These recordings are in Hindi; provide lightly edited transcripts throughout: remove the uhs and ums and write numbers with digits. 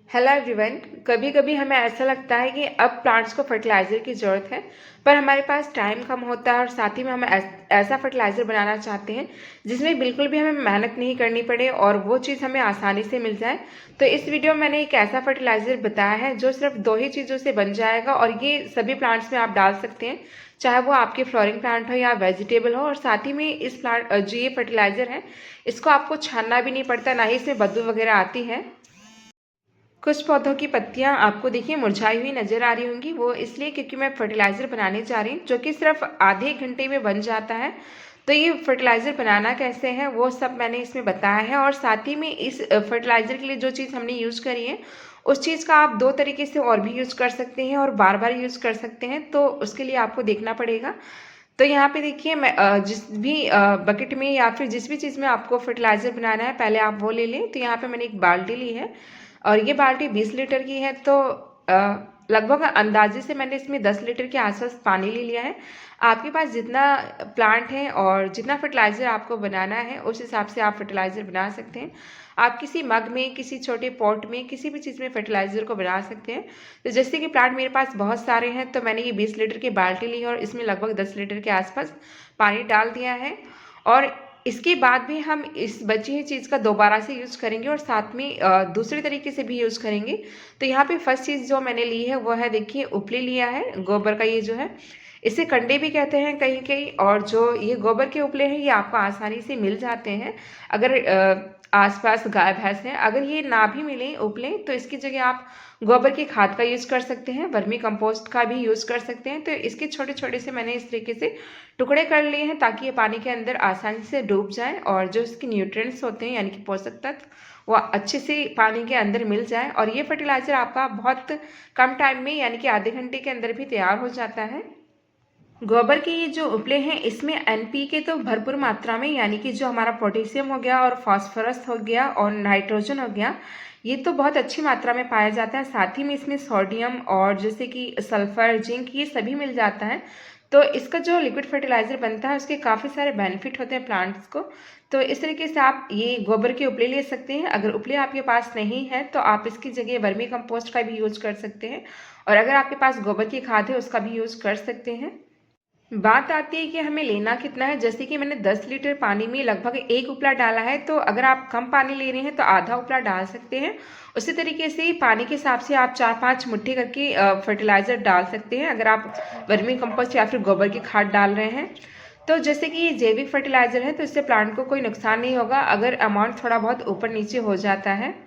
Hello everyone. कभी कभी हमें ऐसा लगता है कि अब प्लांट्स को फर्टिलाइज़र की ज़रूरत है, पर हमारे पास टाइम कम होता है और साथ ही में हम ऐसा फर्टिलाइज़र बनाना चाहते हैं जिसमें बिल्कुल भी हमें मेहनत नहीं करनी पड़े और वो चीज़ हमें आसानी से मिल जाए। तो इस वीडियो में मैंने एक ऐसा फर्टिलाइज़र बताया है जो सिर्फ 2 ही चीज़ों से बन जाएगा और ये सभी प्लांट्स में आप डाल सकते हैं, चाहे वो आपके फ्लोरिंग प्लांट हो या वेजिटेबल हो। और साथ ही में इस प्लांट जो ये फर्टिलाइज़र है इसको आपको छानना भी नहीं पड़ता, ना ही इसमें बदबू वगैरह आती है। कुछ पौधों की पत्तियां आपको देखिए मुरझाई हुई नजर आ रही होंगी, वो इसलिए क्योंकि मैं फर्टिलाइज़र बनाने जा रही हूँ जो कि सिर्फ आधे घंटे में बन जाता है। तो ये फर्टिलाइज़र बनाना कैसे है वो सब मैंने इसमें बताया है, और साथ ही में इस फर्टिलाइज़र के लिए जो चीज़ हमने यूज़ करी है उस चीज़ का आप 2 तरीके से और भी यूज़ कर सकते हैं और बार बार यूज़ कर सकते हैं, तो उसके लिए आपको देखना पड़ेगा। तो यहाँ पे देखिए मैं जिस भी बकेट में या फिर जिस भी चीज़ में आपको फर्टिलाइज़र बनाना है पहले आप वो ले लें। तो यहाँ पे मैंने एक बाल्टी ली है और ये बाल्टी 20 लीटर की है, तो लगभग अंदाजे से मैंने इसमें 10 लीटर के आसपास पानी ले लिया है। आपके पास जितना प्लांट है और जितना फर्टिलाइज़र आपको बनाना है उस हिसाब से आप फर्टिलाइज़र बना सकते हैं। आप किसी मग में, किसी छोटे पॉट में, किसी भी चीज़ में फर्टिलाइज़र को बना सकते हैं। तो जैसे कि प्लांट मेरे पास बहुत सारे हैं तो मैंने ये 20 लीटर की बाल्टी ली है और इसमें लगभग 10 लीटर के आसपास पानी डाल दिया है। और इसके बाद भी हम इस बची हुई चीज़ का दोबारा से यूज़ करेंगे और साथ में दूसरे तरीके से भी यूज़ करेंगे। तो यहाँ पे फर्स्ट चीज़ जो मैंने ली है वो है, देखिए उपले लिया है गोबर का, ये जो है इसे कंडे भी कहते हैं कहीं कहीं। और जो ये गोबर के उपले हैं ये आपको आसानी से मिल जाते हैं अगर आसपास गाय भैंस हैं। अगर ये ना भी मिले उपले तो इसकी जगह आप गोबर की खाद का यूज़ कर सकते हैं, वर्मी कंपोस्ट का भी यूज़ कर सकते हैं। तो इसके छोटे छोटे से मैंने इस तरीके से टुकड़े कर लिए हैं ताकि ये पानी के अंदर आसानी से डूब जाए और जो इसके न्यूट्रिएंट्स होते हैं यानी कि पोषक तत्व वो अच्छे से पानी के अंदर मिल जाए। और ये फर्टिलाइज़र आपका बहुत कम टाइम में यानी कि आधे घंटे के अंदर भी तैयार हो जाता है। गोबर के ये जो उपले हैं इसमें एनपीके तो भरपूर मात्रा में, यानी कि जो हमारा पोटेशियम हो गया और फास्फोरस हो गया और नाइट्रोजन हो गया, ये तो बहुत अच्छी मात्रा में पाया जाता है। साथ ही में इसमें सोडियम और जैसे कि सल्फर, जिंक, ये सभी मिल जाता है। तो इसका जो लिक्विड फर्टिलाइज़र बनता है उसके काफ़ी सारे बेनिफिट होते हैं प्लांट्स को। तो इस तरीके से आप ये गोबर के उपले ले सकते हैं। अगर उपले आपके पास नहीं है तो आप इसकी जगह वर्मी कंपोस्ट का भी यूज़ कर सकते हैं, और अगर आपके पास गोबर की खाद है उसका भी यूज़ कर सकते हैं। बात आती है कि हमें लेना कितना है। जैसे कि मैंने 10 लीटर पानी में लगभग एक उपला डाला है, तो अगर आप कम पानी ले रहे हैं तो आधा उपला डाल सकते हैं। उसी तरीके से पानी के हिसाब से आप 4-5 मुट्ठी करके फर्टिलाइज़र डाल सकते हैं अगर आप वर्मी कंपोस्ट या फिर गोबर की खाद डाल रहे हैं। तो जैसे कि ये जैविक फर्टिलाइज़र है तो इससे प्लांट को कोई नुकसान नहीं होगा अगर अमाउंट थोड़ा बहुत ऊपर नीचे हो जाता है।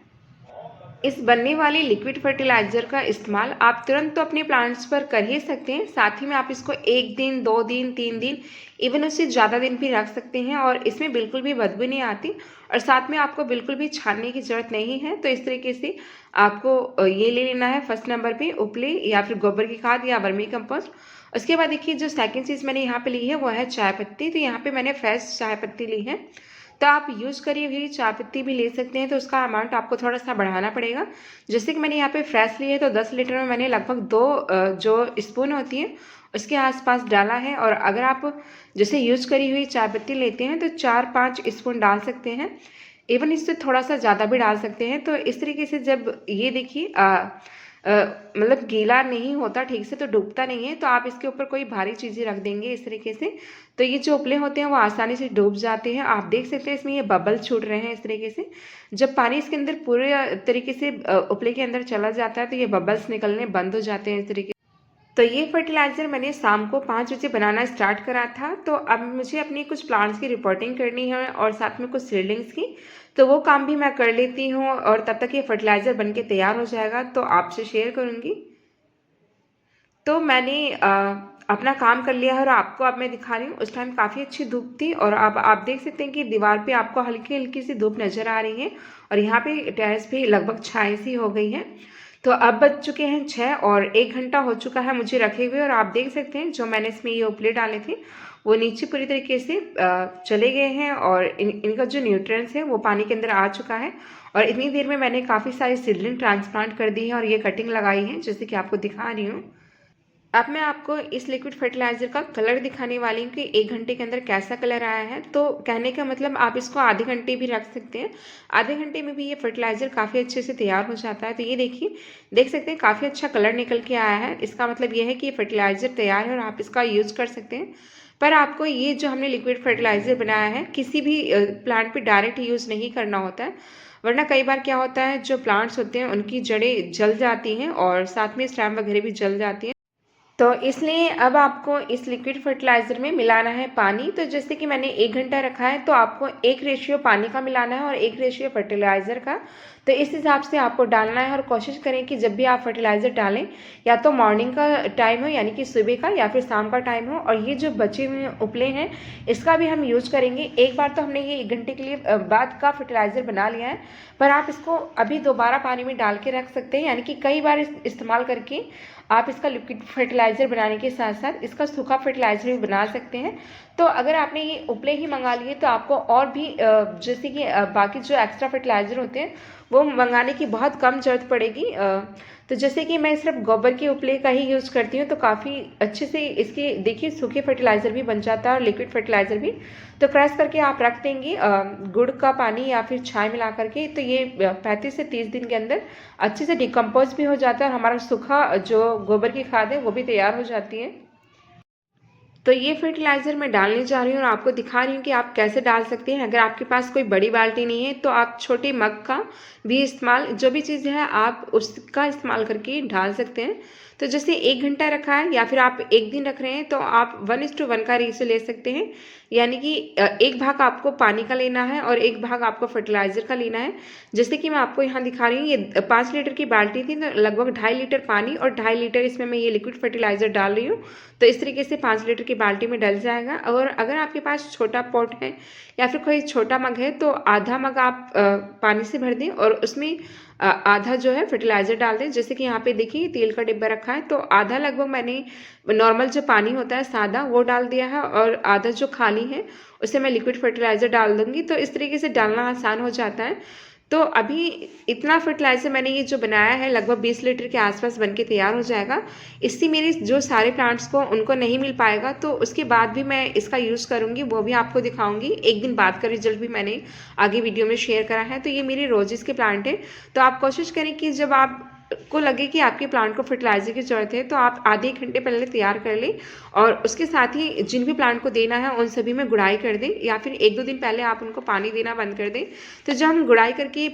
इस बनने वाली लिक्विड फर्टिलाइज़र का इस्तेमाल आप तुरंत तो अपने प्लांट्स पर कर ही सकते हैं, साथ ही में आप इसको 1 दिन, 2 दिन, 3 दिन, इवन उससे ज़्यादा दिन भी रख सकते हैं और इसमें बिल्कुल भी बदबू नहीं आती। और साथ में आपको बिल्कुल भी छानने की ज़रूरत नहीं है। तो इस तरीके से आपको ये ले लेना है फर्स्ट नंबर पे उपले या फिर गोबर की खाद या वर्मी कंपोस्ट। उसके बाद देखिए जो सेकंड चीज़ मैंने यहाँ पे ली है वो है चाय पत्ती। तो यहाँ पे मैंने फ्रेश चाय पत्ती ली है। तो आप यूज़ करी हुई चाय पत्ती भी ले सकते हैं, तो उसका अमाउंट आपको थोड़ा सा बढ़ाना पड़ेगा। जैसे कि मैंने यहाँ पे फ्रेश ली है तो 10 लीटर में मैंने लगभग 2 जो स्पून होती है उसके आसपास डाला है। और अगर आप जैसे यूज़ करी हुई चाय पत्ती लेते हैं तो 4-5 स्पून डाल सकते हैं, इवन इससे थोड़ा सा ज़्यादा भी डाल सकते हैं। तो इस तरीके से जब ये देखिए मतलब गीला नहीं होता ठीक से, तो डूबता नहीं है, तो आप इसके ऊपर कोई भारी चीज़ें रख देंगे इस तरीके से तो ये जो उपले होते हैं वो आसानी से डूब जाते हैं। आप देख सकते हैं इसमें ये बबल छूट रहे हैं इस तरीके से। जब पानी इसके अंदर पूरे तरीके से उपले के अंदर चला जाता है तो ये बबल्स निकलने बंद हो जाते हैं इस तरीके। तो ये फर्टिलाइज़र मैंने शाम को 5 बजे बनाना स्टार्ट करा था। तो अब मुझे अपनी कुछ प्लांट्स की रिपोर्टिंग करनी है और साथ में कुछ सीडलिंग्स की, तो वो काम भी मैं कर लेती हूँ और तब तक ये फर्टिलाइज़र बन के तैयार हो जाएगा तो आपसे शेयर करूँगी। तो मैंने अपना काम कर लिया है और आपको अब मैं दिखा रही हूँ। उस टाइम काफ़ी अच्छी धूप थी और अब आप देख सकते हैं कि दीवार पे आपको हल्की हल्की सी धूप नज़र आ रही है और यहाँ पे टेरेस पे लगभग छाई सी हो गई है। तो अब बज चुके हैं 6 और 1 घंटा हो चुका है मुझे रखे हुए, और आप देख सकते हैं जो मैंने इसमें ये उपले डाले थे वो नीचे पूरी तरीके से चले गए हैं और इनका जो न्यूट्रिएंट्स है वो पानी के अंदर आ चुका है। और इतनी देर में मैंने काफ़ी सारी सीडलिंग ट्रांसप्लांट कर दी है और ये कटिंग लगाई है जैसे कि आपको दिखा रही हूँ। अब मैं आपको इस लिक्विड फर्टिलाइज़र का कलर दिखाने वाली हूँ कि 1 घंटे के अंदर कैसा कलर आया है। तो कहने का मतलब आप इसको आधे घंटे भी रख सकते हैं। आधे घंटे में भी ये फर्टिलाइज़र काफ़ी अच्छे से तैयार हो जाता है। तो ये देखिए, देख सकते हैं काफ़ी अच्छा कलर निकल के आया है। इसका मतलब ये है कि ये फर्टिलाइज़र तैयार है और आप इसका यूज़ कर सकते हैं। पर आपको ये जो हमने लिक्विड फर्टिलाइज़र बनाया है, किसी भी प्लांट पे डायरेक्ट यूज़ नहीं करना होता है। वरना कई बार क्या होता है, जो प्लांट्स होते हैं उनकी जड़ें जल जाती हैं और साथ में स्टेम वगैरह भी जल जाती हैं। तो इसलिए अब आपको इस लिक्विड फर्टिलाइज़र में मिलाना है पानी। तो जैसे कि मैंने 1 घंटा रखा है, तो आपको 1 रेशियो पानी का मिलाना है और 1 रेशियो फर्टिलाइज़र का। तो इस हिसाब से आपको डालना है और कोशिश करें कि जब भी आप फर्टिलाइज़र डालें, या तो मॉर्निंग का टाइम हो यानी कि सुबह का, या फिर शाम का टाइम हो। और ये जो बचे हुए उपले हैं, इसका भी हम यूज़ करेंगे। एक बार तो हमने ये 1 घंटे के लिए बाद का फर्टिलाइज़र बना लिया है, पर आप इसको अभी दोबारा पानी में डाल के रख सकते हैं, यानी कि कई बार इस्तेमाल करके आप इसका लिक्विड फर्टिलाइज़र बनाने के साथ साथ इसका सूखा फर्टिलाइज़र भी बना सकते हैं। तो अगर आपने ये उपले ही मंगा लिए, तो आपको और भी जैसे कि बाकी जो एक्स्ट्रा फर्टिलाइज़र होते हैं वो मंगाने की बहुत कम ज़रूरत पड़ेगी। तो जैसे कि मैं सिर्फ गोबर के उपले का ही यूज़ करती हूँ, तो काफ़ी अच्छे से इसके देखिए सूखे फर्टिलाइज़र भी बन जाता है और लिक्विड फर्टिलाइज़र भी। तो क्रश करके आप रख देंगे गुड़ का पानी या फिर छाय मिला करके, तो ये 35 से 30 दिन के अंदर अच्छे से डिकम्पोज भी हो जाता है और हमारा सूखा जो गोबर की खाद है वो भी तैयार हो जाती है। तो ये फर्टिलाइज़र मैं डालने जा रही हूँ और आपको दिखा रही हूँ कि आप कैसे डाल सकते हैं। अगर आपके पास कोई बड़ी बाल्टी नहीं है, तो आप छोटे मग का भी इस्तेमाल, जो भी चीज़ है आप उसका इस्तेमाल करके डाल सकते हैं। तो जैसे 1 घंटा रखा है या फिर आप 1 दिन रख रहे हैं, तो आप 1:1 का रेशियो ले सकते हैं। यानी कि एक भाग आपको पानी का लेना है और एक भाग आपको फर्टिलाइज़र का लेना है। जैसे कि मैं आपको यहाँ दिखा रही हूँ, ये 5 लीटर की बाल्टी थी, तो लगभग 2.5 लीटर पानी और 2.5 लीटर इसमें मैं ये लिक्विड फर्टिलाइज़र डाल रही हूँ। तो इस तरीके से 5 लीटर की बाल्टी में डल जाएगा। और अगर आपके पास छोटा पॉट है या फिर कोई छोटा मग है, तो आधा मग आप पानी से भर दें और उसमें आधा जो है फर्टिलाइज़र डाल दें। जैसे कि यहाँ पे देखिए तेल का डिब्बा रखा है, तो आधा लगभग मैंने नॉर्मल जो पानी होता है सादा वो डाल दिया है और आधा जो खाली है उसे मैं लिक्विड फर्टिलाइज़र डाल दूँगी। तो इस तरीके से डालना आसान हो जाता है। तो अभी इतना फर्टिलाइज़र मैंने ये जो बनाया है, लगभग 20 लीटर के आसपास बन के तैयार हो जाएगा। इससे मेरे जो सारे प्लांट्स को उनको नहीं मिल पाएगा, तो उसके बाद भी मैं इसका यूज़ करूँगी, वो भी आपको दिखाऊँगी। 1 दिन बाद का रिजल्ट भी मैंने आगे वीडियो में शेयर करा है। तो ये मेरे रोजेज़ के प्लांट हैं। तो आप कोशिश करें कि जब आपको लगे कि आपके प्लांट को फर्टिलाइज़र की ज़रूरत है, तो आप आधे 1 घंटे पहले तैयार कर लें और उसके साथ ही जिन भी प्लांट को देना है उन सभी में गुड़ाई कर दें, या फिर 1-2 दिन पहले आप उनको पानी देना बंद कर दें। तो जब हम गुड़ाई करके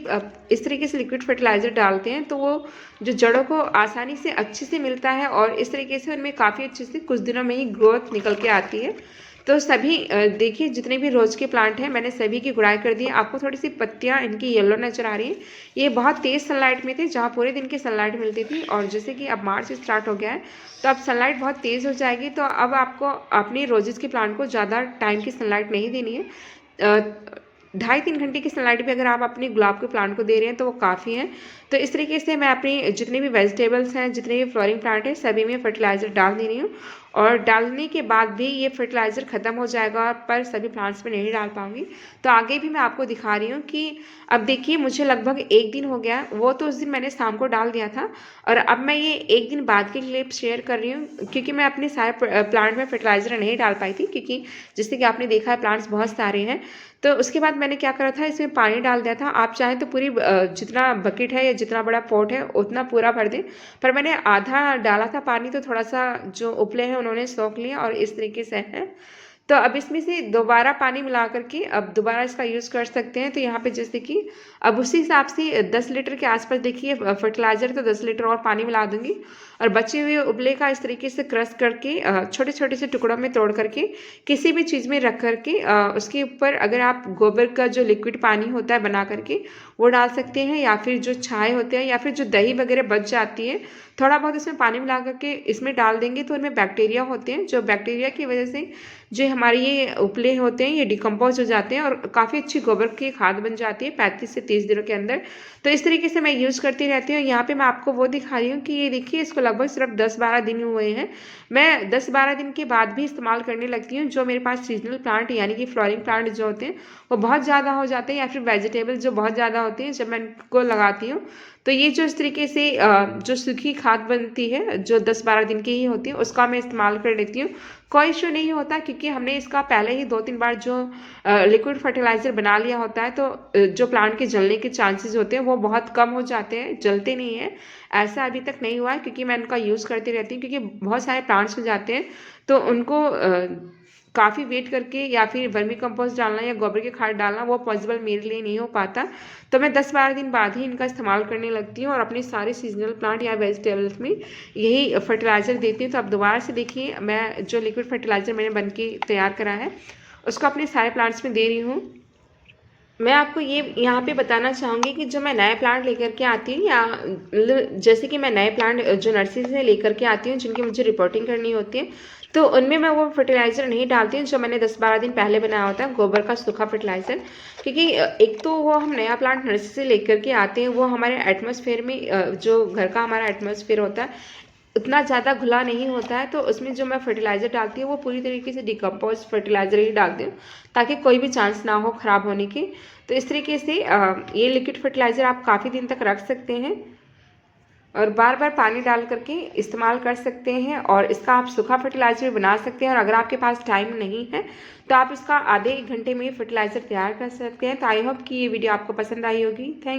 इस तरीके से लिक्विड फर्टिलाइज़र डालते हैं, तो वो जो जड़ों को आसानी से अच्छे से मिलता है और इस तरीके से उनमें काफ़ी अच्छे से कुछ दिनों में ही ग्रोथ निकल के आती है। तो सभी देखिए जितने भी रोज़ के प्लांट हैं मैंने सभी की गुड़ाई कर दी है। आपको थोड़ी सी पत्तियाँ इनकी येलो नज़र आ रही हैं। ये बहुत तेज़ सनलाइट में थे, जहाँ पूरे दिन की सनलाइट मिलती थी, और जैसे कि अब मार्च स्टार्ट हो गया है, तो अब सनलाइट बहुत तेज़ हो जाएगी। तो अब आपको अपने रोजेज़ के प्लांट को ज़्यादा टाइम की सनलाइट नहीं देनी है। 2.5-3 घंटे की सनलाइट भी अगर आप अपने गुलाब के प्लांट को दे रहे हैं, तो वो काफ़ी है। तो इस तरीके से मैं अपनी जितने भी वेजिटेबल्स हैं, जितने भी फ्लोरिंग प्लांट हैं, सभी में फर्टिलाइज़र डाल दे रही हूँ। और डालने के बाद भी ये फर्टिलाइज़र ख़त्म हो जाएगा, पर सभी प्लांट्स में नहीं डाल पाऊँगी। तो आगे भी मैं आपको दिखा रही हूँ कि अब देखिए मुझे लगभग 1 दिन हो गया। वो तो उस दिन मैंने शाम को डाल दिया था, और अब मैं ये 1 दिन बाद की क्लिप शेयर कर रही हूँ, क्योंकि मैं अपने सारे प्लांट में फर्टिलाइज़र नहीं डाल पाई थी, क्योंकि जैसे कि आपने देखा है प्लांट्स बहुत सारे हैं। तो उसके बाद मैंने क्या करा था, इसमें पानी डाल दिया था। आप चाहें तो पूरी जितना बकेट है या जितना बड़ा पॉट है उतना पूरा भर दें, पर मैंने आधा डाला था पानी, तो थोड़ा सा जो उपले हैं उन्होंने सोख लिया और इस तरीके से है। तो अब इसमें से दोबारा पानी मिला करके अब दोबारा इसका यूज़ कर सकते हैं। तो यहाँ पे जैसे कि अब उसी हिसाब से 10 लीटर के आसपास देखिए फर्टिलाइज़र, तो 10 लीटर और पानी मिला दूंगी, और बचे हुए उपले का इस तरीके से क्रश करके छोटे छोटे से टुकड़ों में तोड़ करके किसी भी चीज़ में रख करके उसके ऊपर अगर आप गोबर का जो लिक्विड पानी होता है बना करके वो डाल सकते हैं, या फिर जो छाए होते हैं या फिर जो दही वगैरह बच जाती है, थोड़ा बहुत इसमें पानी मिला करके इसमें डाल देंगे, तो उनमें बैक्टीरिया होते हैं, जो बैक्टीरिया की वजह से जो हमारे ये उपले होते हैं ये डिकम्पोज हो जाते हैं और काफ़ी अच्छी गोबर की खाद बन जाती है 35 से 30 दिनों के अंदर। तो इस तरीके से मैं यूज़ करती रहती हूँ। यहाँ पे मैं आपको वो दिखा रही हूँ कि ये देखिए इसको लगभग सिर्फ 10-12 दिन हुए हैं। मैं 10-12 दिन के बाद भी इस्तेमाल करने लगती हूँ। जो मेरे पास सीजनल प्लांट यानी कि फ्लोरिंग प्लांट जो होते हैं वो बहुत ज़्यादा हो जाते हैं, या फिर वेजिटेबल जो बहुत ज़्यादा होते हैं, जब मैं इनको लगाती हूँ तो ये जो इस तरीके से जो सूखी खाद बनती है जो 10-12 दिन की ही होती है उसका मैं इस्तेमाल कर लेती हूँ। कोई इशू नहीं होता क्योंकि हमने इसका पहले ही 2-3 बार जो लिक्विड फर्टिलाइज़र बना लिया होता है, तो जो प्लांट के जलने के चांसेस होते हैं वो बहुत कम हो जाते हैं, जलते नहीं हैं। ऐसा अभी तक नहीं हुआ है क्योंकि मैं उनका यूज़ करती रहती हूँ, क्योंकि बहुत सारे प्लांट्स हो जाते हैं तो उनको काफ़ी वेट करके या फिर वर्मी कंपोस्ट डालना या गोबर की खाद डालना वो पॉसिबल मेरे लिए नहीं हो पाता। तो मैं 10-12 दिन बाद ही इनका इस्तेमाल करने लगती हूँ और अपने सारे सीजनल प्लांट या वेजिटेबल्स में यही फर्टिलाइज़र देती हूँ। तो अब दोबारा से देखिए, मैं जो लिक्विड फर्टिलाइज़र मैंने बन के तैयार करा है उसको अपने सारे प्लांट्स में दे रही हूँ। मैं आपको ये यहाँ पे बताना चाहूँगी कि जो मैं नए प्लांट लेकर के आती हूँ, या जैसे कि मैं नए प्लांट जो नर्सरी से लेकर के आती हूँ जिनकी मुझे रिपोर्टिंग करनी होती है, तो उनमें मैं वो फर्टिलाइज़र नहीं डालती हूँ जो मैंने 10-12 दिन पहले बनाया होता है, गोबर का सूखा फर्टिलाइज़र। क्योंकि एक तो वो हम नया प्लांट नर्सरी से लेकर के आते हैं, वो हमारे एटमॉस्फेयर में जो घर का हमारा एटमॉस्फेयर होता है उतना ज़्यादा घुला नहीं होता है, तो उसमें जो मैं फर्टिलाइज़र डालती हूँ वो पूरी तरीके से डिकम्पोज फर्टिलाइज़र ही डालती हूँ ताकि कोई भी चांस ना हो ख़राब होने के। तो इस तरीके से ये लिक्विड फर्टिलाइज़र आप काफ़ी दिन तक रख सकते हैं और बार बार पानी डाल करके इस्तेमाल कर सकते हैं, और इसका आप सूखा फर्टिलाइज़र भी बना सकते हैं। और अगर आपके पास टाइम नहीं है तो आप इसका आधे 1 घंटे में फर्टिलाइज़र तैयार कर सकते हैं। तो आई होप कि ये वीडियो आपको पसंद आई होगी। थैंक